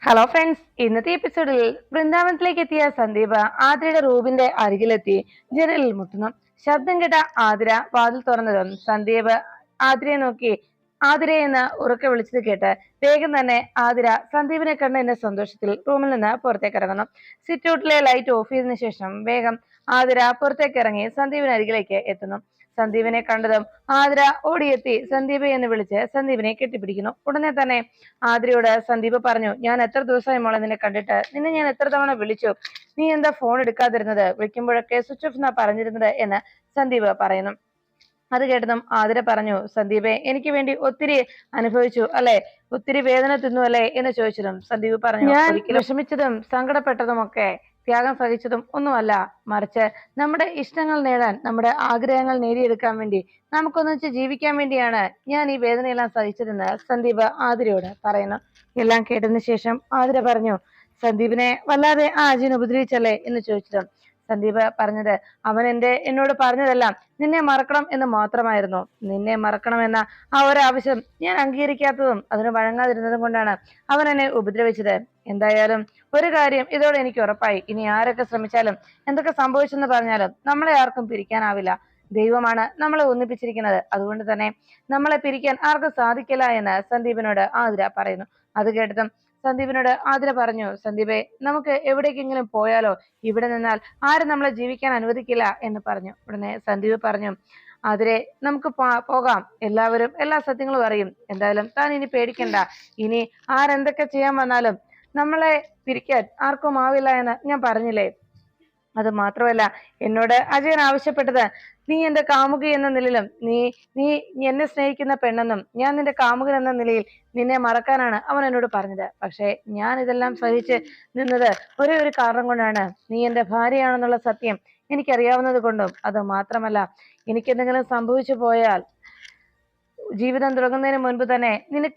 Hello friends, ഇന്നത്തെ എപ്പിസോഡിൽ വൃന്ദാവനത്തിലേക്ക് എത്തിയ സന്ദീപ് ആതിരയുടെ റൂമിന്റെ അരികിലെത്തി ജനലിൽ മുട്ടുന്നു. ശബ്ദം കേട്ട ആതിര വാതിൽ തുറന്നതും സന്ദീപ് ആതിരയെ നോക്കി ആതിര എന്ന് ഉറക്കെ വിളിച്ചത് കേട്ട് വേഗം തന്നെ ആതിര സന്ദീപിനെ കണ്ടതിന്റെ സന്തോഷത്തിൽ റൂമിൽ നിന്ന് പുറത്തേക്ക് ഇറങ്ങുന്നു. സിറ്റ് ഔട്ടിലെ ലൈറ്റ് ഓഫ് ചെയ്തതിനു ശേഷം വേഗം ആതിര പുറത്തേക്ക് ഇറങ്ങി സന്ദീപിന് അരികിലേക്ക് എത്തുന്നു. സന്ദീപിനെ കണ്ടതും ആതിര ഓടിയെത്തി സന്ദീപ് എന്ന് വിളിച്ച് സന്ദീപിനെ കെട്ടിപ്പിടിക്കുന്നു. ഉടനെ തന്നെ ആതിരയോട് സന്ദീപ് പറഞ്ഞു, ഞാൻ എത്ര ദിവസമായി മോളെ നിന്നെ കണ്ടിട്ട്, നിന്നെ ഞാൻ എത്ര തവണ വിളിച്ചു, നീ എന്താ ഫോൺ എടുക്കാതിരുന്നത്, വിളിക്കുമ്പോഴൊക്കെ സ്വിച്ച് ഓഫ് എന്നാ പറഞ്ഞിരുന്നത് എന്ന് സന്ദീപ് പറയുന്നു. അത് കേട്ടതും ആതിര പറഞ്ഞു, സന്ദീപെ എനിക്ക് വേണ്ടി ഒത്തിരി അനുഭവിച്ചു അല്ലെ, ഒത്തിരി വേദന തിന്നു അല്ലെ എന്ന് ചോദിച്ചതും സന്ദീപ് പറഞ്ഞു, ഞാൻ ഒരിക്കലും വിഷമിച്ചതും സങ്കടപ്പെട്ടതുമൊക്കെ ത്യാഗം സഹിച്ചതും ഒന്നുമല്ല, മറിച്ച് നമ്മുടെ ഇഷ്ടങ്ങൾ നേടാൻ, നമ്മുടെ ആഗ്രഹങ്ങൾ നേടിയെടുക്കാൻ വേണ്ടി, നമുക്കൊന്നിച്ച് ജീവിക്കാൻ വേണ്ടിയാണ് ഞാൻ ഈ വേദനയെല്ലാം സഹിച്ചതെന്ന് സന്ദീപ് ആതിരയോട് പറയുന്നു. എല്ലാം കേട്ടതിന് ശേഷം ആതിര പറഞ്ഞു, സന്ദീപിനെ വല്ലാതെ ആ അജയൻ ഉപദ്രവിച്ചല്ലേ എന്ന് ചോദിച്ചതും സന്ദീപ് പറഞ്ഞത്, അവൻ എന്നോട് പറഞ്ഞതെല്ലാം നിന്നെ മറക്കണം എന്ന് മാത്രമായിരുന്നു. നിന്നെ മറക്കണമെന്ന ആ ഒരാവശ്യം ഞാൻ അംഗീകരിക്കാത്തതും അതിന് വഴങ്ങാതിരുന്നതും കൊണ്ടാണ് അവൻ എന്നെ ഉപദ്രവിച്ചത്. എന്തായാലും ഒരു കാര്യം ഇതോടെ എനിക്ക് ഉറപ്പായി, ഇനി ആരൊക്കെ ശ്രമിച്ചാലും എന്തൊക്കെ സംഭവിച്ചെന്ന് പറഞ്ഞാലും നമ്മളെ ആർക്കും പിരിക്കാനാവില്ല. ദൈവമാണ് നമ്മളെ ഒന്നിപ്പിച്ചിരിക്കുന്നത്, അതുകൊണ്ട് തന്നെ നമ്മളെ പിരിക്കാൻ ആർക്കും സാധിക്കില്ല എന്ന് സന്ദീപിനോട് ആതിര പറയുന്നു. അത് കേട്ടതും സന്ദീപിനോട് ആതിര പറഞ്ഞു, സന്ദീപെ നമുക്ക് എവിടേക്കെങ്കിലും പോയാലോ, ഇവിടെ നിന്നാൽ ആരും നമ്മളെ ജീവിക്കാൻ അനുവദിക്കില്ല എന്ന് പറഞ്ഞു. ഉടനെ സന്ദീപ് പറഞ്ഞു, ആതിരെ നമുക്ക് പോകാം, എല്ലാവരും എല്ലാ സത്യങ്ങളും അറിയും. എന്തായാലും താൻ ഇനി പേടിക്കണ്ട, ഇനി ആരെന്തൊക്കെ ചെയ്യാൻ വന്നാലും നമ്മളെ പിരിക്കാൻ ആർക്കും ആവില്ല എന്ന് ഞാൻ പറഞ്ഞില്ലേ. അത് മാത്രമല്ല, എന്നോട് അജയൻ ആവശ്യപ്പെട്ടത് നീ എന്റെ കാമുകി എന്ന നിലയിലും നീ നീ എന്നെ സ്നേഹിക്കുന്ന പെണ്ണെന്നും ഞാൻ നിന്റെ കാമുകൻ എന്ന നിലയിൽ നിന്നെ മറക്കാനാണ് അവൻ എന്നോട് പറഞ്ഞത്. പക്ഷെ ഞാൻ ഇതെല്ലാം സഹിച്ച് നിന്നത് ഒരേ ഒരു കാരണം കൊണ്ടാണ്, നീ എന്റെ ഭാര്യയാണെന്നുള്ള സത്യം എനിക്കറിയാവുന്നത് കൊണ്ടും. അത് മാത്രമല്ല, എനിക്കെന്തെങ്കിലും സംഭവിച്ചു പോയാൽ ജീവിതം തുടങ്ങുന്നതിന് മുൻപ് തന്നെ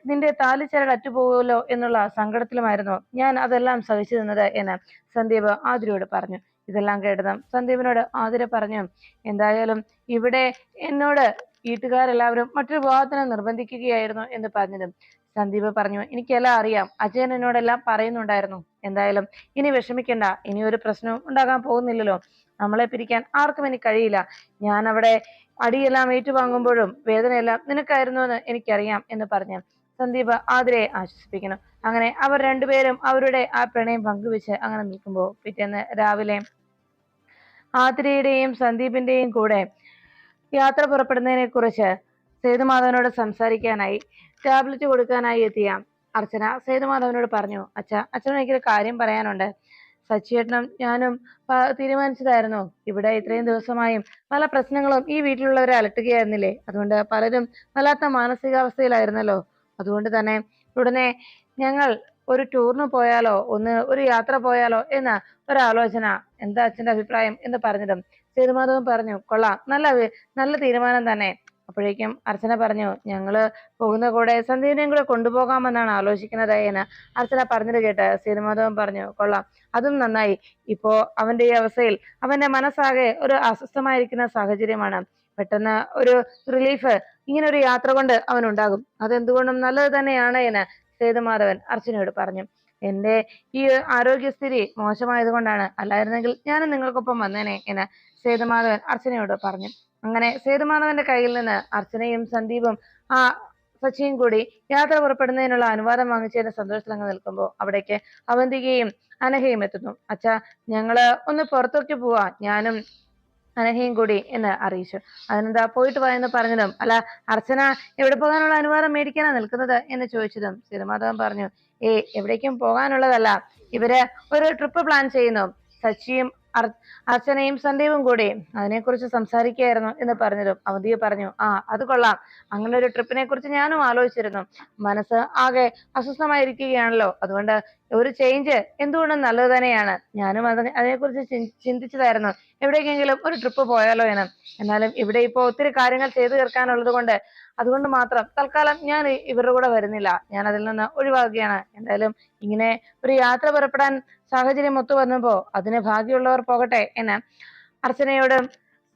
നിന്റെ താലിച്ചരട് അറ്റുപോകുമല്ലോ എന്നുള്ള സങ്കടത്തിലുമായിരുന്നു ഞാൻ അതെല്ലാം സഹിച്ചു നിന്നത് എന്ന് സന്ദീപ് ആതിരയോട് പറഞ്ഞു. ഇതെല്ലാം കേട്ടതും സന്ദീപിനോട് ആതിര പറഞ്ഞു, എന്തായാലും ഇവിടെ എന്നോട് വീട്ടുകാരെല്ലാവരും മറ്റൊരു വിവാഹത്തിന് നിർബന്ധിക്കുകയായിരുന്നു എന്ന് പറഞ്ഞതും സന്ദീപ് പറഞ്ഞു, എനിക്കെല്ലാം അറിയാം, അജയൻ എന്നോടെല്ലാം പറയുന്നുണ്ടായിരുന്നു. എന്തായാലും ഇനി വിഷമിക്കണ്ട, ഇനി ഒരു പ്രശ്നവും ഉണ്ടാകാൻ പോകുന്നില്ലല്ലോ, നമ്മളെ പിരിക്കാൻ ആർക്കും ഇനി കഴിയില്ല. ഞാൻ അവിടെ അടിയെല്ലാം ഏറ്റുവാങ്ങുമ്പോഴും വേദനയെല്ലാം നിനക്കായിരുന്നു എന്ന് എനിക്കറിയാം എന്ന് പറഞ്ഞ് സന്ദീപ് ആതിരയെ ആശ്വസിപ്പിക്കണം. അങ്ങനെ അവർ രണ്ടുപേരും അവരുടെ ആ പ്രണയം പങ്കുവെച്ച് അങ്ങനെ നിൽക്കുമ്പോൾ പിറ്റേന്ന് രാവിലെ ആതിരയുടെയും സന്ദീപിന്റെയും കൂടെ യാത്ര പുറപ്പെടുന്നതിനെ കുറിച്ച് സേതുമാധവനോട് സംസാരിക്കാനായി ടാബ്ലറ്റ് കൊടുക്കാനായി എത്തിയ അർച്ചന സേതുമാധവനോട് പറഞ്ഞു, അച്ഛനോട് എനിക്കൊരു കാര്യം പറയാനുണ്ട്. സച്ചിയേട്ടനും ഞാനും തീരുമാനിച്ചതായിരുന്നു, ഇവിടെ ഇത്രയും ദിവസമായും പല പ്രശ്നങ്ങളും ഈ വീട്ടിലുള്ളവരെ അലട്ടുകയായിരുന്നില്ലേ, അതുകൊണ്ട് പലരും വല്ലാത്ത മാനസികാവസ്ഥയിലായിരുന്നല്ലോ. അതുകൊണ്ട് തന്നെ ഉടനെ ഞങ്ങൾ ഒരു ടൂറിന് പോയാലോ, ഒരു യാത്ര പോയാലോ എന്ന ഒരാലോചന, എന്താ അച്ഛന്റെ അഭിപ്രായം എന്ന് പറഞ്ഞതും സേതുമാധവൻ പറഞ്ഞു, കൊള്ളാം, നല്ല തീരുമാനം തന്നെ. അപ്പോഴേക്കും അർച്ചന പറഞ്ഞു, ഞങ്ങള് പോകുന്ന കൂടെ സന്ദീപിനെയും കൂടെ കൊണ്ടുപോകാമെന്നാണ് ആലോചിക്കുന്നത് എന്ന് അർച്ചന പറഞ്ഞത് കേട്ട് സേതുമാധവൻ പറഞ്ഞു, കൊള്ളാം, അതും നന്നായി. ഇപ്പോ അവന്റെ ഈ അവസ്ഥയിൽ അവന്റെ മനസ്സാകെ ഒരു അസ്വസ്ഥമായിരിക്കുന്ന സാഹചര്യമാണ്. പെട്ടെന്ന് ഒരു റിലീഫ് ഇങ്ങനെ ഒരു യാത്ര കൊണ്ട് അവനുണ്ടാകും, അതെന്തുകൊണ്ടും നല്ലത് തന്നെയാണ് എന്ന് സേതുമാധവൻ അർച്ചനയോട് പറഞ്ഞു. എന്റെ ഈ ആരോഗ്യസ്ഥിതി മോശമായത് കൊണ്ടാണ്, അല്ലായിരുന്നെങ്കിൽ ഞാനും നിങ്ങൾക്കൊപ്പം വന്നേനെ എന്ന് സേതുമാധവൻ അർച്ചനയോട് പറഞ്ഞു. അങ്ങനെ സേതുമാധവന്റെ കയ്യിൽ നിന്ന് അർച്ചനയും സന്ദീപും ആ സച്ചിയും കൂടി യാത്ര പുറപ്പെടുന്നതിനുള്ള അനുവാദം വാങ്ങിച്ചതിന്റെ സന്തോഷത്തിൽ അങ്ങ് നിൽക്കുമ്പോൾ അവിടേക്ക് അവന്തികയും അനഘയും എത്തുന്നു. അച്ഛാ, ഞങ്ങള് ഒന്ന് പുറത്തേക്ക് പോവാ, ഞാനും അനഘയും കൂടി എന്ന് അറിയിച്ചു. അതിനെന്താ പോയിട്ട് വാ എന്ന് പറഞ്ഞതും, അല്ല അർച്ചന എവിടെ പോകാനുള്ള അനുവാദം മേടിക്കാനാ നിൽക്കുന്നത് എന്ന് ചോദിച്ചതും സീതമാധവൻ പറഞ്ഞു, എവിടേക്കും പോകാനുള്ളതല്ല, ഇവര് ഒരു ട്രിപ്പ് പ്ലാൻ ചെയ്യുന്നു, സച്ചിയും അർച്ചനയും സന്ദീപും കൂടി അതിനെക്കുറിച്ച് സംസാരിക്കുകയായിരുന്നു എന്ന് പറഞ്ഞതും അവന്തിക പറഞ്ഞു, അത് കൊള്ളാം, അങ്ങനെ ഒരു ട്രിപ്പിനെ കുറിച്ച് ഞാനും ആലോചിച്ചിരുന്നു, മനസ്സ് ആകെ അസ്വസ്ഥമായിരിക്കുകയാണല്ലോ, അതുകൊണ്ട് ഒരു ചേഞ്ച് എന്തുകൊണ്ടും നല്ലത് തന്നെയാണ്, ഞാനും അതിനെക്കുറിച്ച് ചിന്തിച്ചതായിരുന്നു, എവിടേക്കെങ്കിലും ഒരു ട്രിപ്പ് പോയാലോ എന്ന്. എന്നാലും ഇവിടെ ഇപ്പോ ഒത്തിരി കാര്യങ്ങൾ ചെയ്തു തീർക്കാനുള്ളത് കൊണ്ട് അതുകൊണ്ട് മാത്രം തൽക്കാലം ഞാൻ ഇവരുടെ കൂടെ വരുന്നില്ല, ഞാൻ അതിൽ നിന്ന് ഒഴിവാക്കുകയാണ്. എന്തായാലും ഇങ്ങനെ ഒരു യാത്ര പുറപ്പെടാൻ സാഹചര്യം ഒത്തു വന്നപ്പോ അതിന് ഭാഗ്യമുള്ളവർ പോകട്ടെ എന്ന് അർച്ചനയോടും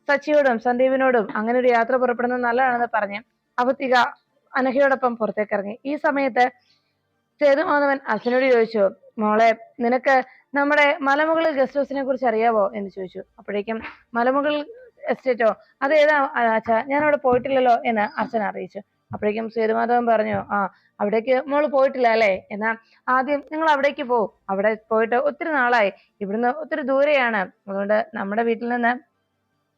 സച്ചിയോടും സന്ദീപിനോടും അങ്ങനെ ഒരു യാത്ര പുറപ്പെടുന്നത് നല്ലതാണെന്ന് പറഞ്ഞ് അവത്തിക അനഘയോടൊപ്പം പുറത്തേക്ക് ഇറങ്ങി. ഈ സമയത്ത് സേതുമാധവൻ അച്ഛനോട് ചോദിച്ചു, മോളെ നിനക്ക് നമ്മുടെ മലമുകളിൽ ഗസ്റ്റ് ഹൗസിനെ കുറിച്ച് അറിയാവോ എന്ന് ചോദിച്ചു. അപ്പോഴേക്കും മലമുകളിൽ എസ്റ്റേറ്റോ, അത് ഏതാ അച്ഛാ, ഞാൻ അവിടെ പോയിട്ടില്ലല്ലോ എന്ന് അച്ഛൻ അറിയിച്ചു. അപ്പോഴേക്കും സേതുമാധവൻ പറഞ്ഞു, ആ അവിടേക്ക് മോള് പോയിട്ടില്ല അല്ലേ, എന്നാ ആദ്യം നിങ്ങൾ അവിടേക്ക് പോകും. അവിടെ പോയിട്ട് ഒത്തിരി നാളായി, ഇവിടുന്ന് ഒത്തിരി ദൂരെയാണ്, അതുകൊണ്ട് നമ്മുടെ വീട്ടിൽ നിന്ന്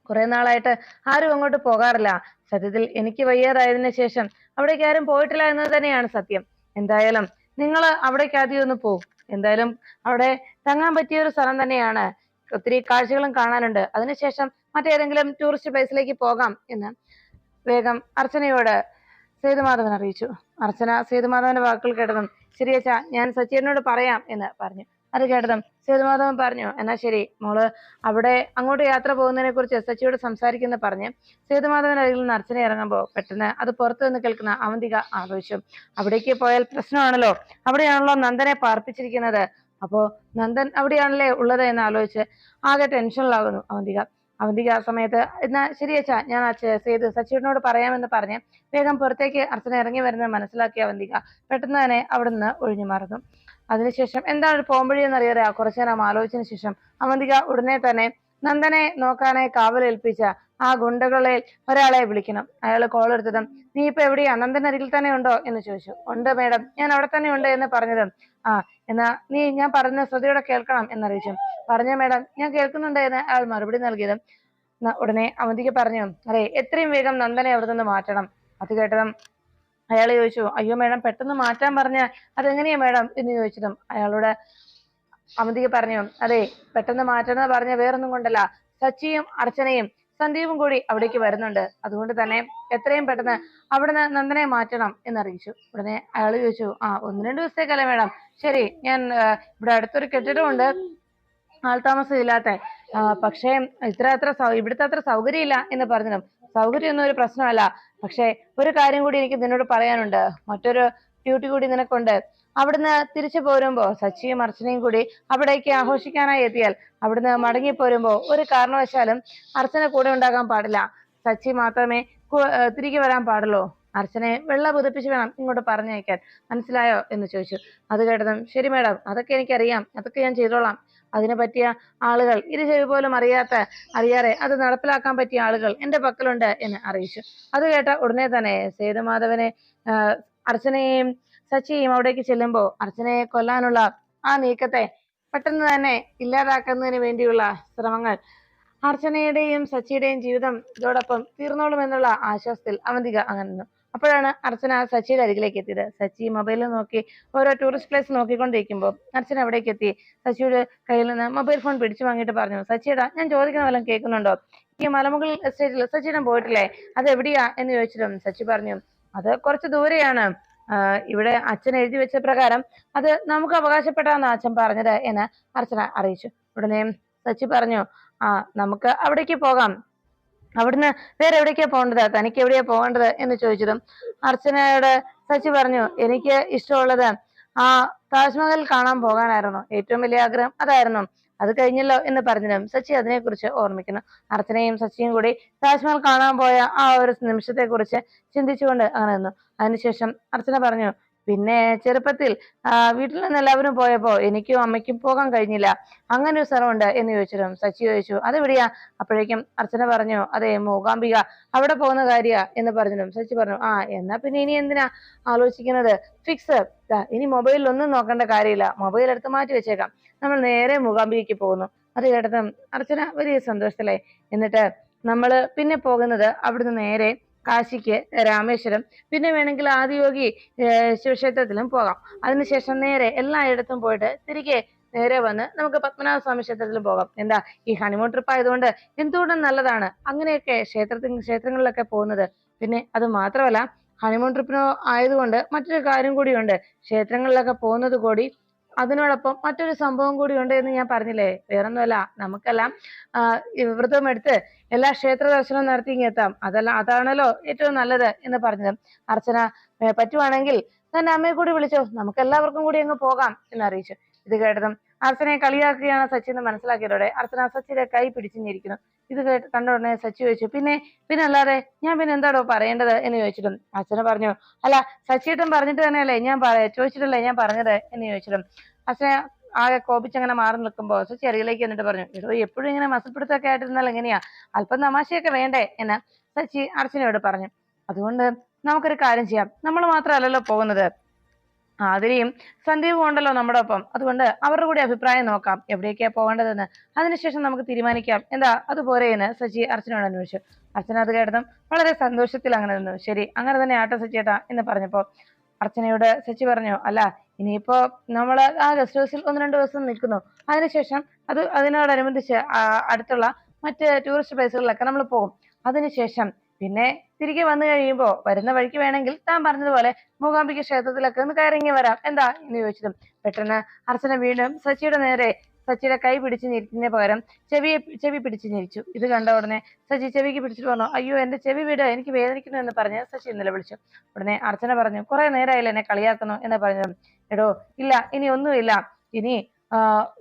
കുറെ നാളായിട്ട് ആരും അങ്ങോട്ട് പോകാറില്ല. സത്യത്തിൽ എനിക്ക് വയ്യാതായതിനു ശേഷം അവിടേക്ക് ആരും പോയിട്ടില്ല എന്നത് തന്നെയാണ് സത്യം. എന്തായാലും നിങ്ങൾ അവിടേക്ക് ആദ്യം ഒന്ന് പോകും. എന്തായാലും അവിടെ തങ്ങാൻ പറ്റിയ ഒരു സ്ഥലം തന്നെയാണ്, ഒത്തിരി കാഴ്ചകളും കാണാനുണ്ട്. അതിനുശേഷം മറ്റേതെങ്കിലും ടൂറിസ്റ്റ് പ്ലേസിലേക്ക് പോകാം എന്ന് വേഗം അർച്ചനയോട് സേതുമാധവൻ അറിയിച്ചു. അർച്ചന സേതുമാധവന്റെ വാക്കുകൾ കേട്ടതും, ശരിയച്ചാ, ഞാൻ സച്ചിനോട് പറയാം എന്ന് പറഞ്ഞു. അത് കേട്ടതും സേതുമാധവൻ പറഞ്ഞു, എന്നാ ശരി മോള് അവിടെ അങ്ങോട്ട് യാത്ര പോകുന്നതിനെ കുറിച്ച് സച്ചിയോട് സംസാരിക്കുന്ന പറഞ്ഞ് സേതുമാധവൻ അരികിൽ നിന്ന് അർച്ചന ഇറങ്ങുമ്പോൾ പെട്ടെന്ന് അത് പുറത്തു നിന്ന് കേൾക്കുന്ന അവന്തിക ആലോചിച്ചു, അവിടേക്ക് പോയാൽ പ്രശ്നമാണല്ലോ, അവിടെയാണല്ലോ നന്ദനെ പാർപ്പിച്ചിരിക്കുന്നത്, അപ്പോ നന്ദൻ അവിടെയാണല്ലേ ഉള്ളത് എന്ന് ആലോചിച്ച് ആകെ ടെൻഷനിലാകുന്നു അവന്തിക ആ സമയത്ത്, എന്നാ ശരിയച്ചാ, ഞാൻ സച്ചിനോട് പറയാമെന്ന് പറഞ്ഞ് വേഗം പുറത്തേക്ക് അർച്ചന ഇറങ്ങി വരുന്നത് മനസ്സിലാക്കിയ അവന്തിക പെട്ടെന്ന് തന്നെ അവിടെ നിന്ന് ഒഴിഞ്ഞു മാറുന്നു. അതിനുശേഷം എന്താണ് ഒരു പോംവഴി എന്നറിയാതെ കുറച്ചു നേരം ആലോചിച്ചതിന് ശേഷം അവന്തിക ഉടനെ തന്നെ നന്ദനെ നോക്കാനായി കാവലേൽപ്പിച്ച ആ ഗുണ്ടകളിൽ ഒരാളെ വിളിക്കണം. അയാൾ കോൾ എടുത്തതും, നീ ഇപ്പൊ എവിടെയാ, നന്ദൻ അരികിൽ തന്നെ ഉണ്ടോ എന്ന് ചോദിച്ചു. ഉണ്ട് മേഡം, ഞാൻ അവിടെ തന്നെ ഉണ്ട് എന്ന് പറഞ്ഞതും, ആ എന്നാ നീ ഞാൻ പറഞ്ഞ ശ്രദ്ധയോടെ കേൾക്കണം എന്നറിയിച്ചു. പറഞ്ഞ മേഡം, ഞാൻ കേൾക്കുന്നുണ്ട് എന്ന് അയാൾ മറുപടി നൽകിയതും ഉടനെ അവന്തിക പറഞ്ഞു, അതെ എത്രയും വേഗം നന്ദനെ അവിടെ നിന്ന് മാറ്റണം. അത് കേട്ടതും അയാൾ ചോദിച്ചു, അയ്യോ മേഡം, പെട്ടെന്ന് മാറ്റാൻ പറഞ്ഞ അതെങ്ങനെയാ മേഡം എന്ന് ചോദിച്ചതും അയാളോട് അവന്തിക പറഞ്ഞു, അതെ പെട്ടെന്ന് മാറ്റണം എന്ന് പറഞ്ഞ വേറൊന്നും കൊണ്ടല്ല, സച്ചിയും അർച്ചനയും സന്ദീപും കൂടി അവിടേക്ക് വരുന്നുണ്ട്, അതുകൊണ്ട് തന്നെ എത്രയും പെട്ടെന്ന് അവിടുന്ന് നന്ദനെ മാറ്റണം എന്നറിയിച്ചു. ഉടനെ അയാൾ ചോദിച്ചു, ആ 1-2 ദിവസത്തേക്കല്ലേ മേഡം, ശരി ഞാൻ ഇവിടെ അടുത്തൊരു കെട്ടിടമുണ്ട് ആൾതാമസം ഇല്ലാത്ത, പക്ഷേ ഇവിടുത്തെ അത്ര സൗകര്യം ഇല്ല എന്ന് പറഞ്ഞതും, സൗകര്യമൊന്നും ഒരു പ്രശ്നമല്ല, പക്ഷെ ഒരു കാര്യം കൂടി എനിക്ക് നിന്നോട് പറയാനുണ്ട്, മറ്റൊരു ഡ്യൂട്ടി കൂടി നിനക്കുണ്ട്. അവിടുന്ന് തിരിച്ചു പോരുമ്പോ സച്ചിയും അർച്ചനയും കൂടി അവിടേക്ക് ആഘോഷിക്കാനായി എത്തിയാൽ അവിടുന്ന് മടങ്ങി പോരുമ്പോ ഒരു കാരണവശാലും അർച്ചന കൂടെ ഉണ്ടാകാൻ പാടില്ല, സച്ചി മാത്രമേ തിരികെ വരാൻ പാടുള്ളൂ. അർച്ചനയെ വെള്ള പുതപ്പിച്ച് വേണം ഇങ്ങോട്ട് പറഞ്ഞയക്കാൻ, മനസ്സിലായോ എന്ന് ചോദിച്ചു. അത് കേട്ടതും, ശരി മേഡം, അതൊക്കെ എനിക്കറിയാം, അതൊക്കെ ഞാൻ ചെയ്തോളാം, അതിനെ പറ്റിയ ആളുകൾ ഇരു ചെവി പോലും അറിയാതെ അത് നടപ്പിലാക്കാൻ പറ്റിയ ആളുകൾ എന്റെ പക്കലുണ്ട് എന്ന് അറിയിച്ചു. അത് കേട്ട ഉടനെ തന്നെ സേതുമാധവനെ അർച്ചനയെയും സച്ചിയെയും അവിടേക്ക് ചെല്ലുമ്പോൾ അർച്ചനയെ കൊല്ലാനുള്ള ആ നീക്കത്തെ പെട്ടെന്ന് തന്നെ ഇല്ലാതാക്കുന്നതിന് വേണ്ടിയുള്ള ശ്രമങ്ങൾ, അർച്ചനയുടെയും സച്ചിയുടെയും ജീവിതം ഇതോടൊപ്പം തീർന്നോളും എന്നുള്ള ആശ്വാസത്തിൽ അവന്തിക അങ്ങനെ. അപ്പോഴാണ് അർച്ചന സച്ചിയുടെ അരികിലേക്ക് എത്തിയത്. സച്ചി മൊബൈലിൽ നോക്കി ഓരോ ടൂറിസ്റ്റ് പ്ലേസ് നോക്കിക്കൊണ്ടിരിക്കുമ്പോൾ അർച്ചന അവിടേക്ക് എത്തി സച്ചിയുടെ കയ്യിൽ നിന്ന് മൊബൈൽ ഫോൺ പിടിച്ചു വാങ്ങിയിട്ട് പറഞ്ഞു, സച്ചിയുടെ ഞാൻ ചോദിക്കുന്ന വല്ലതും കേൾക്കുന്നുണ്ടോ, ഈ മലമുകളിൽ എസ്റ്റേറ്റിൽ സച്ചിയുടെ പോയിട്ടില്ലേ, അത് എവിടെയാ എന്ന് ചോദിച്ചിട്ടും സച്ചി പറഞ്ഞു, അത് കുറച്ച് ദൂരെയാണ്, ഇവിടെ അച്ഛൻ എഴുതി വെച്ച പ്രകാരം അത് നമുക്ക് അവകാശപ്പെട്ടാന്ന് അച്ഛൻ പറഞ്ഞത് എന്ന് അർച്ചന അറിയിച്ചു. ഉടനെ സച്ചി പറഞ്ഞു, ആ നമുക്ക് അവിടേക്ക് പോകാം, അവിടുന്ന് വേറെ എവിടേക്കാ പോകേണ്ടത്, തനിക്ക് എവിടെയാ പോകേണ്ടത് എന്ന് ചോദിച്ചതും അർച്ചനയോട് സച്ചി പറഞ്ഞു, എനിക്ക് ഇഷ്ടമുള്ളത് ആ താജ്മഹൽ കാണാൻ പോകാനായിരുന്നു, ഏറ്റവും വലിയ ആഗ്രഹം അതായിരുന്നു, അത് കഴിഞ്ഞല്ലോ എന്ന് പറഞ്ഞതും സച്ചി അതിനെക്കുറിച്ച് ഓർമ്മിക്കുന്നു. അർച്ചനയും സച്ചിയും കൂടി താജ്മഹൽ കാണാൻ പോയ ആ ഒരു നിമിഷത്തെ കുറിച്ച് ചിന്തിച്ചുകൊണ്ട് അങ്ങനെ നിന്നു. അതിനുശേഷം അർച്ചന പറഞ്ഞു, പിന്നെ ചെറുപ്പത്തിൽ വീട്ടിൽ നിന്ന് എല്ലാവരും പോയപ്പോ എനിക്കും അമ്മയ്ക്കും പോകാൻ കഴിഞ്ഞില്ല, അങ്ങനെ ഒരു സ്ഥലമുണ്ട് എന്ന് ചോദിച്ചിട്ടും സച്ചി ചോദിച്ചു, അതെവിടെയാ? അപ്പോഴേക്കും അർച്ചന പറഞ്ഞു, അതെ മൂകാംബിക, അവിടെ പോകുന്ന കാര്യ എന്ന് പറഞ്ഞിട്ടും സച്ചി പറഞ്ഞു, ആ എന്നാ പിന്നെ ഇനി എന്തിനാ ആലോചിക്കുന്നത്, ഫിക്സ്, ഇനി മൊബൈലിൽ ഒന്നും നോക്കേണ്ട കാര്യമില്ല, മൊബൈൽ എടുത്ത് മാറ്റി വെച്ചേക്കാം, നമ്മൾ നേരെ മൂകാംബികയ്ക്ക് പോകുന്നു. അത് കേട്ടതും അർച്ചന വലിയ സന്തോഷത്തിലെ. എന്നിട്ട് നമ്മള് പിന്നെ പോകുന്നത് അവിടുന്ന് നേരെ കാശിക്ക്, രാമേശ്വരം, പിന്നെ വേണമെങ്കിൽ ആദിയോഗി ശിവക്ഷേത്രത്തിലും പോകാം. അതിനുശേഷം നേരെ എല്ലായിടത്തും പോയിട്ട് തിരികെ നേരെ വന്ന് നമുക്ക് പത്മനാഭ സ്വാമി ക്ഷേത്രത്തിലും പോകാം. എന്താ, ഈ ഹണിമൂൺ ട്രിപ്പ് ആയതുകൊണ്ട് എന്തുകൊണ്ടും നല്ലതാണ് അങ്ങനെയൊക്കെ ക്ഷേത്രങ്ങളിലൊക്കെ പോകുന്നത്. പിന്നെ അത് മാത്രമല്ല, ഹണിമൂൺ ട്രിപ്പിനോ ആയതുകൊണ്ട് മറ്റൊരു കാര്യം കൂടിയുണ്ട്, ക്ഷേത്രങ്ങളിലൊക്കെ പോകുന്നത് കൂടി അതിനോടൊപ്പം മറ്റൊരു സംഭവം കൂടി ഉണ്ട് എന്ന് ഞാൻ പറഞ്ഞില്ലേ, വേറൊന്നുമല്ല, നമുക്കെല്ലാം വ്രതം എടുത്ത് എല്ലാ ക്ഷേത്ര ദർശനവും നടത്തി ഇങ്ങെത്താം, അതാണല്ലോ ഏറ്റവും നല്ലത് എന്ന് പറഞ്ഞത് അർച്ചന പറ്റുവാണെങ്കിൽ തന്റെ അമ്മയെ കൂടി വിളിച്ചോ, നമുക്ക് എല്ലാവർക്കും കൂടി അങ്ങ് പോകാം എന്ന് അറിയിച്ചു. ഇത് കേട്ടതും അർച്ചനയെ കളിയാക്കുകയാണ് സച്ചി എന്ന് മനസ്സിലാക്കിയതോടെ അർച്ചന സച്ചിയുടെ കൈ പിടിച്ചിരിക്കുന്നു. ഇത് കണ്ട ഉടനെ സച്ചി ചോദിച്ചു, പിന്നെ അല്ലാതെ ഞാൻ പിന്നെ എന്താടോ പറയേണ്ടത് എന്ന് ചോദിച്ചിട്ടും അർച്ചന പറഞ്ഞു, അല്ല സച്ചിയേട്ടൻ പറഞ്ഞിട്ട് തന്നെയല്ലേ ഞാൻ ചോദിച്ചിട്ടല്ലേ ഞാൻ പറഞ്ഞത് എന്ന് ചോദിച്ചിട്ടും അർച്ചന ആകെ കോപിച്ചങ്ങനെ മാറി നിൽക്കുമ്പോൾ സച്ചി അരികിലേക്ക് എന്നിട്ട് പറഞ്ഞു, എടോ എപ്പോഴും ഇങ്ങനെ മസിൽപ്പിടുത്തൊക്കെ ആയിട്ടിരുന്നാൽ എങ്ങനെയാ, അല്പം തമാശയൊക്കെ വേണ്ടേ എന്ന് സച്ചി അർച്ചനയോട് പറഞ്ഞു. അതുകൊണ്ട് നമുക്കൊരു കാര്യം ചെയ്യാം, നമ്മൾ മാത്രമല്ലല്ലോ പോകുന്നത്, ആതിരയും സന്ദീപും ഉണ്ടല്ലോ നമ്മുടെ ഒപ്പം, അതുകൊണ്ട് അവരുടെ കൂടി അഭിപ്രായം നോക്കാം എവിടേക്കാ പോകേണ്ടതെന്ന്, അതിനുശേഷം നമുക്ക് തീരുമാനിക്കാം, എന്താ അതുപോലെ എന്ന് സച്ചി അർച്ചനയോട് അന്വേഷിച്ചു. അർച്ചന അത് കേട്ടതും വളരെ സന്തോഷത്തിൽ അങ്ങനെ നിന്നു. ശരി, അങ്ങനെ തന്നെ ആട്ടോ സച്ചിയേട്ടാ എന്ന് പറഞ്ഞപ്പോ അർച്ചനയോട് സച്ചി പറഞ്ഞു, അല്ല ഇനിയിപ്പോ നമ്മള് ആ ഗസ്റ്റ് ഹൗസിൽ 1-2 ദിവസം നിൽക്കുന്നു, അതിനുശേഷം അതിനോടനുബന്ധിച്ച് അടുത്തുള്ള മറ്റ് ടൂറിസ്റ്റ് പ്ലേസുകളിലൊക്കെ നമ്മൾ പോകും. അതിനുശേഷം പിന്നെ തിരികെ വന്നു കഴിയുമ്പോ വരുന്ന വഴിക്ക് വേണമെങ്കിൽ താൻ പറഞ്ഞതുപോലെ മൂകാംബിക ക്ഷേത്രത്തിലൊക്കെ ഒന്ന് കയറിങ്ങി വരാം, എന്താ എന്ന് ചോദിച്ചതും പെട്ടെന്ന് അർച്ചന വീണ്ടും സച്ചിയുടെ കൈ പിടിച്ച് ഞെരിക്കുന്നതിന് പകരം ചെവി പിടിച്ച് ഞെരിച്ചു. ഇത് കണ്ട ഉടനെ സച്ചി ചെവിക്ക് പിടിച്ചിട്ട് പറഞ്ഞു, അയ്യോ എന്റെ ചെവി വിട്, എനിക്ക് വേദനിക്കുന്നു എന്ന് പറഞ്ഞ് സച്ചി നിലവിളിച്ചു. ഉടനെ അർച്ചന പറഞ്ഞു, കുറെ നേരമായില്ല എന്നെ കളിയാക്കുന്നു എന്ന് പറഞ്ഞതും, എടോ ഇല്ല ഇനി ഒന്നുമില്ല, ഇനി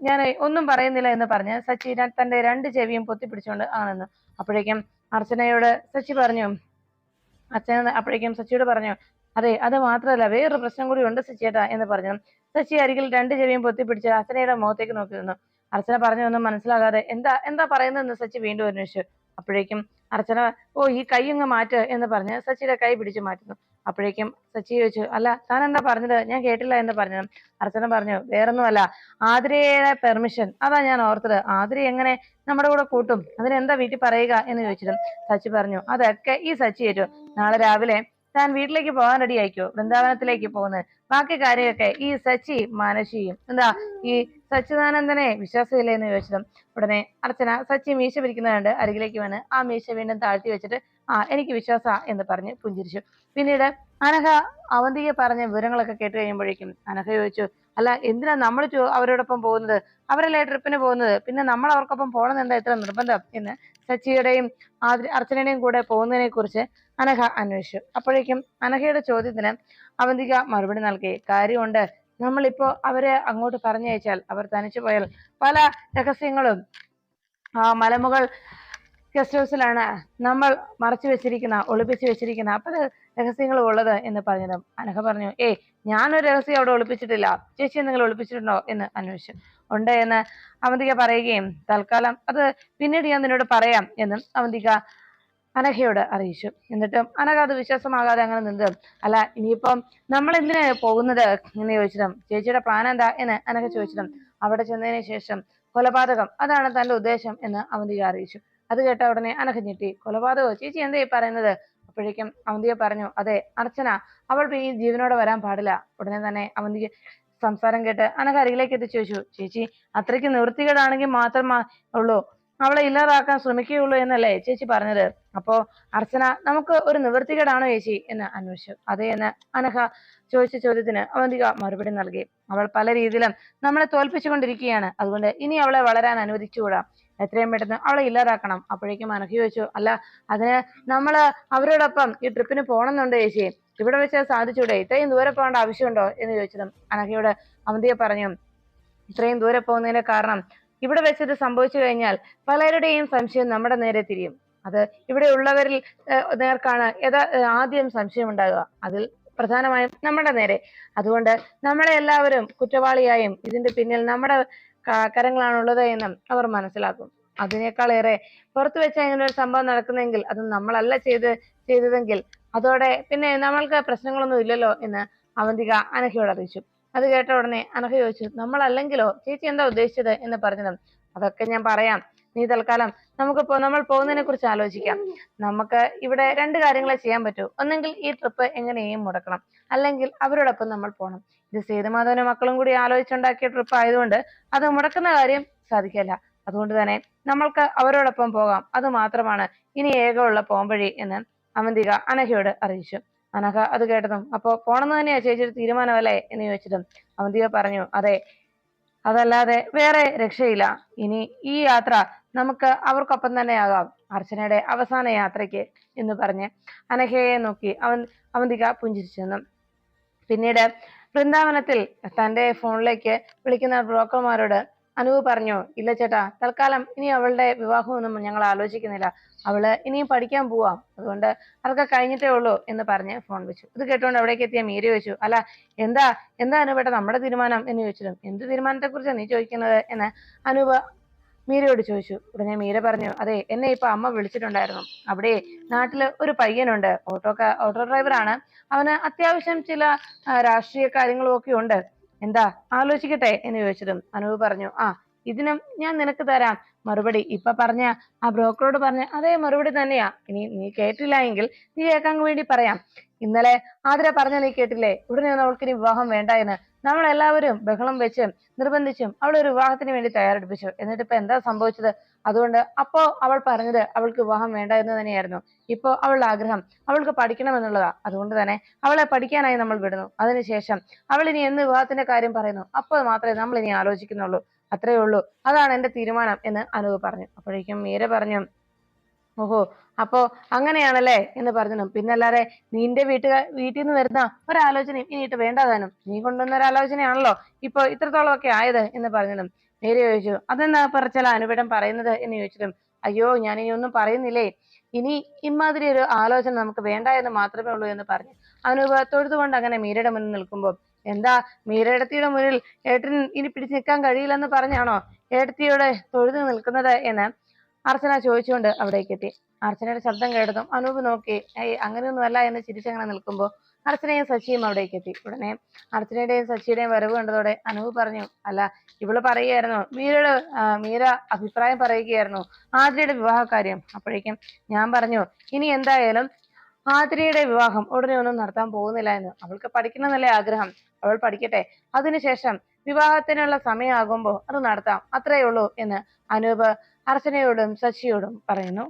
ഞാൻ ഒന്നും പറയുന്നില്ല എന്ന് പറഞ്ഞ് സച്ചി തന്റെ 2 ചെവിയും പൊത്തിപ്പിടിച്ചുകൊണ്ട് ആണെന്ന്. അപ്പോഴേക്കും അർച്ചനയോട് സച്ചി പറഞ്ഞു, അപ്പോഴേക്കും സച്ചിയോട് പറഞ്ഞു, അതെ അത് മാത്രമല്ല വേറൊരു പ്രശ്നം കൂടി ഉണ്ട് സച്ചിയേട്ടാ എന്ന് പറഞ്ഞു. സച്ചി അരികിൽ 2 ചെവിയും പൊത്തിപ്പിടിച്ച് അർച്ചനയുടെ മുഖത്തേക്ക് നോക്കി നിന്നു. അർച്ചന പറഞ്ഞൊന്നും മനസ്സിലാകാതെ എന്താ പറയുന്നതെന്ന് സച്ചി വീണ്ടും അന്വേഷിച്ചു. അപ്പോഴേക്കും അർച്ചന, ഓ ഈ കൈ അങ്ങ് മാറ്റ് എന്ന് പറഞ്ഞ് സച്ചിയുടെ കൈ പിടിച്ചു മാറ്റുന്നു. അപ്പോഴേക്കും സച്ചി ചോദിച്ചു, അല്ല താൻ എന്താ പറഞ്ഞത്, ഞാൻ കേട്ടില്ല എന്ന് പറഞ്ഞു. അർച്ചന പറഞ്ഞു, വേറൊന്നുമല്ല, ആതിരയുടെ പെർമിഷൻ അതാ ഞാൻ ഓർത്തത്, ആതിര എങ്ങനെ നമ്മുടെ കൂടെ കൂട്ടും, അതിനെന്താ വീട്ടിൽ പറയുക എന്ന് ചോദിച്ചിട്ടും സച്ചി പറഞ്ഞു, അതൊക്കെ ഈ സച്ചി ഏറ്റു, നാളെ രാവിലെ താൻ വീട്ടിലേക്ക് പോകാൻ റെഡി ആയിക്കോ, വൃന്ദാവനത്തിലേക്ക് പോകുന്നത്, ബാക്കി കാര്യമൊക്കെ ഈ സച്ചി മാനേജ് ചെയ്യും, എന്താ ഈ സച്ചിദാനന്ദനെ വിശ്വാസമില്ല എന്ന് ചോദിച്ചതും ഉടനെ അർച്ചന സച്ചി മീശ പിരിക്കുന്നത് കണ്ട് അരികിലേക്ക് വന്ന് ആ മീശ വീണ്ടും താഴ്ത്തി വെച്ചിട്ട്, എനിക്ക് വിശ്വാസ എന്ന് പറഞ്ഞ് പുഞ്ചിരിച്ചു. പിന്നീട് അനഘ അവന്തിക പറഞ്ഞ വിവരങ്ങളൊക്കെ കേട്ട് കഴിയുമ്പോഴേക്കും അനഘ ചോദിച്ചു, അല്ല എന്തിനാ നമ്മൾ അവരോടൊപ്പം പോകുന്നത്, അവരല്ലേ ട്രിപ്പിന് പോകുന്നത്, പിന്നെ നമ്മൾ അവർക്കൊപ്പം പോകണമെന്ന് എന്താ ഇത്ര നിർബന്ധം എന്ന് സച്ചിയുടെയും അർച്ചനയുടെയും കൂടെ പോകുന്നതിനെ കുറിച്ച് അനഘ അന്വേഷിച്ചു. അപ്പോഴേക്കും അനഘയുടെ ചോദ്യത്തിന് അവന്തിക മറുപടി നൽകി, കാര്യമുണ്ട്, നമ്മളിപ്പോ അവരെ അങ്ങോട്ട് പറഞ്ഞയച്ചാൽ അവർ തനിച്ചു പോയാൽ പല രഹസ്യങ്ങളും മലമുകൾ ഗസ്റ്റ് ഹൗസിലാണ് നമ്മൾ ഒളിപ്പിച്ചു വെച്ചിരിക്കുന്ന പല രഹസ്യങ്ങളും ഉള്ളത് എന്ന് പറഞ്ഞതും അനഘ പറഞ്ഞു, ഞാനൊരു രഹസ്യം അവിടെ ഒളിപ്പിച്ചിട്ടില്ല, ചേച്ചി നിങ്ങൾ ഒളിപ്പിച്ചിട്ടുണ്ടോ എന്ന് അന്വേഷിച്ചു. ഉണ്ട് എന്ന് അവന്തിക പറയുകയും തൽക്കാലം അത് പിന്നീട് ഞാൻ നിന്നോട് പറയാം എന്നും അവന്തിക അനഘയോട് അറിയിച്ചു. എന്നിട്ടും അനഘ അത് വിശ്വാസമാകാതെ അങ്ങനെ നിന്നത്. അല്ല ഇനിയിപ്പം നമ്മൾ എന്തിനാ പോകുന്നത് എന്ന് ചോദിച്ചിട്ടും ചേച്ചിയുടെ പ്ലാൻ എന്താ എന്ന് അനഘ ചോദിച്ചിട്ടും അവിടെ ചെന്നതിന് ശേഷം കൊലപാതകം അതാണ് തന്റെ ഉദ്ദേശം എന്ന് അവന്തിക അറിയിച്ചു. അത് കേട്ട ഉടനെ അനഘ ഞെട്ടി, കൊലപാതകോ, ചേച്ചി എന്താ ഈ പറയുന്നത്? അപ്പോഴേക്കും അവന്തിക പറഞ്ഞു, അതെ അർച്ചന, അവൾ ഈ ജീവനോടെ വരാൻ പാടില്ല. ഉടനെ തന്നെ അവന്തിക സംസാരം കേട്ട് അനഘ അരികിലേക്ക് എത്തി ചോദിച്ചു, ചേച്ചി അത്രയ്ക്ക് നിവൃത്തികേടാണെങ്കിൽ മാത്രമേ ഉള്ളൂ അവളെ ഇല്ലാതാക്കാൻ ശ്രമിക്കുകയുള്ളൂ എന്നല്ലേ ചേച്ചി പറഞ്ഞത്? അപ്പോ അർച്ചന നമുക്ക് ഒരു നിവൃത്തികേടാണോ ചേച്ചി എന്ന് അന്വേഷിച്ചു. അതെ എന്ന് അനഘ ചോദിച്ച ചോദ്യത്തിന് അവന്തിക മറുപടി നൽകി. അവൾ പല രീതിയിലും നമ്മളെ തോൽപ്പിച്ചുകൊണ്ടിരിക്കുകയാണ്, അതുകൊണ്ട് ഇനി അവളെ വളരാൻ അനുവദിച്ചുകൂടാ, എത്രയും പെട്ടെന്ന് അവളെ ഇല്ലാതാക്കണം. അപ്പോഴേക്കും അനഘ ചോദിച്ചു, അല്ല അതിന് നമ്മള് അവരോടൊപ്പം ഈ ട്രിപ്പിന് പോകണമെന്നുണ്ട് ചേച്ചി, ഇവിടെ വെച്ച് സാധിച്ചൂടെ, ഇത്രയും ദൂരെ പോകേണ്ട ആവശ്യമുണ്ടോ എന്ന് ചോദിച്ചതും അനഘയോട് അവന്തിക പറഞ്ഞു, ഇത്രയും ദൂരെ പോകുന്നതിന്റെ കാരണം ഇവിടെ വെച്ച് ഇത് സംഭവിച്ചു കഴിഞ്ഞാൽ പലരുടെയും സംശയം നമ്മുടെ നേരെ തിരിയും, അത് ഇവിടെ ഉള്ളവരിൽ നേർക്കാണ് ആദ്യം സംശയം ഉണ്ടാകുക, അതിൽ പ്രധാനമായും നമ്മുടെ നേരെ. അതുകൊണ്ട് നമ്മളെ എല്ലാവരും കുറ്റവാളിയായും ഇതിന്റെ പിന്നിൽ നമ്മുടെ കരങ്ങളാണുള്ളത് എന്നും അവർ മനസ്സിലാക്കും. അതിനേക്കാളേറെ പുറത്തു വെച്ച ഇങ്ങനെ ഒരു സംഭവം നടക്കുന്നെങ്കിൽ അത് നമ്മളല്ല ചെയ്തതെങ്കിൽ അതോടെ പിന്നെ നമ്മൾക്ക് പ്രശ്നങ്ങളൊന്നും ഇല്ലല്ലോ എന്ന് അവന്തിക അനഘയോട് അറിയിച്ചു. അത് കേട്ട ഉടനെ അനഘ ചോദിച്ചു, നമ്മളല്ലെങ്കിലോ, ചേച്ചി എന്താ ഉദ്ദേശിച്ചത് എന്ന് പറഞ്ഞതും അതൊക്കെ ഞാൻ പറയാം, നീ തൽക്കാലം നമ്മൾ പോകുന്നതിനെ കുറിച്ച് ആലോചിക്കാം. നമുക്ക് ഇവിടെ 2 കാര്യങ്ങളെ ചെയ്യാൻ പറ്റൂ, ഒന്നെങ്കിൽ ഈ ട്രിപ്പ് എങ്ങനെയും മുടക്കണം, അല്ലെങ്കിൽ അവരോടൊപ്പം നമ്മൾ പോകണം. ഇത് സേതുമാധവനും മക്കളും കൂടി ആലോചിച്ചുണ്ടാക്കിയ ട്രിപ്പ് ആയതുകൊണ്ട് അത് മുടക്കുന്ന കാര്യം സാധിക്കില്ല. അതുകൊണ്ട് തന്നെ നമ്മൾക്ക് അവരോടൊപ്പം പോകാം, അത് മാത്രമാണ് ഇനി ഏകമുള്ള പോംവഴി എന്ന് അവന്തിക അനഘയോട് അറിയിച്ചു. അനഘ അത് കേട്ടതും, അപ്പോ പോണെന്ന് തന്നെയാ ചേച്ചിയുടെ തീരുമാനമല്ലേ എന്ന് ചോദിച്ചതും അവന്തിക പറഞ്ഞു, അതെ, അതല്ലാതെ വേറെ രക്ഷയില്ല, ഇനി ഈ യാത്ര നമുക്ക് അവർക്കൊപ്പം തന്നെ ആകാം, അർച്ചനയുടെ അവസാന യാത്രയ്ക്ക് എന്ന് പറഞ്ഞ് അനഘയെ നോക്കി അവന്തിക പുഞ്ചിരിച്ചു. പിന്നീട് വൃന്ദാവനത്തിൽ തന്റെ ഫോണിലേക്ക് വിളിക്കുന്ന ബ്രോക്കർമാരോട് അനൂപ് പറഞ്ഞു, ഇല്ല ചേട്ടാ, തൽക്കാലം ഇനി അവളുടെ വിവാഹമൊന്നും ഞങ്ങൾ ആലോചിക്കുന്നില്ല. അവള് ഇനിയും പഠിക്കാൻ പോവാം, അതുകൊണ്ട് അതൊക്കെ കഴിഞ്ഞിട്ടേ ഉള്ളൂ എന്ന് പറഞ്ഞ് ഫോൺ വെച്ചു. ഇത് കേട്ടുകൊണ്ട് അവിടേക്ക് എത്തിയ മീര ചോദിച്ചു, അല്ല എന്താ എന്താ അനൂപേട്ട നമ്മുടെ തീരുമാനം എന്ന് ചോദിച്ചിട്ടും, എന്ത് തീരുമാനത്തെ കുറിച്ചാണ് നീ ചോദിക്കുന്നത് എന്ന് അനൂപ് മീരയോട് ചോദിച്ചു. ഉടനെ മീര പറഞ്ഞു, അതെ, എന്നെ ഇപ്പൊ അമ്മ വിളിച്ചിട്ടുണ്ടായിരുന്നു. അവിടെ നാട്ടില് ഒരു പയ്യനുണ്ട്, ഓട്ടോ ഡ്രൈവറാണ്. അവന് അത്യാവശ്യം ചില രാഷ്ട്രീയ കാര്യങ്ങളും ഒക്കെ ഉണ്ട്. എന്താ ആലോചിക്കട്ടെ എന്ന് ചോദിച്ചതും അനൂപ് പറഞ്ഞു, ആ, ഇതിനും ഞാൻ നിനക്ക് തരാം മറുപടി. ഇപ്പൊ പറഞ്ഞ ആ ബ്രോക്കറോട് പറഞ്ഞ അതേ മറുപടി തന്നെയാ. ഇനി നീ കേട്ടില്ല എങ്കിൽ നീ കേൾക്കാൻ വേണ്ടി പറയാം. ഇന്നലെ ആതിര പറഞ്ഞ നീ കേട്ടില്ലേ, ഉടനെ ഒന്നും അവൾക്ക് ഇനി വിവാഹം വേണ്ട എന്ന്. നമ്മൾ എല്ലാവരും ബഹളം വെച്ചും നിർബന്ധിച്ചും അവളെ ഒരു വിവാഹത്തിന് വേണ്ടി തയ്യാറെടുപ്പിച്ചു. എന്നിട്ട് ഇപ്പൊ എന്താ സംഭവിച്ചത്? അതുകൊണ്ട് അപ്പോ അവൾ പറഞ്ഞത് അവൾക്ക് വിവാഹം വേണ്ട എന്ന് തന്നെയായിരുന്നു. ഇപ്പോ അവളുടെ ആഗ്രഹം അവൾക്ക് പഠിക്കണം എന്നുള്ളതാ. അതുകൊണ്ട് തന്നെ അവളെ പഠിക്കാനായി നമ്മൾ വിടുന്നു. അതിനുശേഷം അവൾ ഇനി എന്ന് വിവാഹത്തിന്റെ കാര്യം പറയുന്നു, അപ്പോൾ മാത്രമേ നമ്മൾ ഇനി ആലോചിക്കുന്നുള്ളൂ. അത്രേ ഉള്ളൂ, അതാണ് എന്റെ തീരുമാനം എന്ന് അനൂപ് പറഞ്ഞു. അപ്പോഴേക്കും മീര പറഞ്ഞു, ഓഹോ, അപ്പോ അങ്ങനെയാണല്ലേ എന്ന് പറഞ്ഞു. പിന്നല്ലാതെ നിന്റെ വീട്ടിൽ നിന്ന് വരുന്ന ഒരാലോചനയും ഇനിയിട്ട് വേണ്ടതാനും. നീ കൊണ്ടുവന്ന ഒരാലോചനയാണല്ലോ ഇപ്പൊ ഇത്രത്തോളം ഒക്കെ ആയത് എന്ന് പറഞ്ഞതും നേരെ ചോദിച്ചു, അതെന്നാ പറച്ചല അനുപേടം പറയുന്നത് എന്ന് ചോദിച്ചിട്ടും, അയ്യോ, ഞാൻ ഇനി ഒന്നും പറയുന്നില്ലേ, ഇനി ഇമാതിരി ഒരു ആലോചന നമുക്ക് വേണ്ട എന്ന് മാത്രമേ ഉള്ളൂ എന്ന് പറഞ്ഞു അനൂപ് തൊഴുതുകൊണ്ട് അങ്ങനെ മീരയുടെ മുന്നിൽ നിൽക്കുമ്പോൾ, എന്താ മീരയിടത്തിയുടെ മുന്നിൽ ഏട്ടൻ ഇനി പിടിച്ചു നിൽക്കാൻ കഴിയില്ലെന്ന് പറഞ്ഞാണോ ഏടത്തിയോട് തൊഴുതു നിൽക്കുന്നത് എന്ന് അർച്ചന ചോദിച്ചുകൊണ്ട് അവിടേക്ക് എത്തി. അർച്ചനയുടെ ശബ്ദം കേട്ടതും അനൂപ് നോക്കി, അങ്ങനെയൊന്നുമല്ല എന്ന് ചിരിച്ചങ്ങനെ നിൽക്കുമ്പോൾ അർച്ചനയും സച്ചിയും അവിടേക്ക് എത്തി. ഉടനെ അർച്ചനയുടെയും സച്ചിയുടെയും വരവ് കണ്ടതോടെ അനൂപ് പറഞ്ഞു, അല്ല, ഇവള് പറയുകയായിരുന്നു, മീര അഭിപ്രായം പറയുകയായിരുന്നു ആതിരയുടെ വിവാഹ കാര്യം. അപ്പോഴേക്കും ഞാൻ പറഞ്ഞു, ഇനി എന്തായാലും ആതിരയുടെ വിവാഹം ഉടനെ ഒന്നും നടത്താൻ പോകുന്നില്ല എന്ന്. അവൾക്ക് പഠിക്കണമെന്നല്ലേ ആഗ്രഹം, അവൾ പഠിക്കട്ടെ, അതിനുശേഷം വിവാഹത്തിനുള്ള സമയമാകുമ്പോൾ അത് നടത്താം, അത്രയേ ഉള്ളൂ എന്ന് അനൂപ് അർച്ചനയോടും ശശിയോടും പറയുന്നു.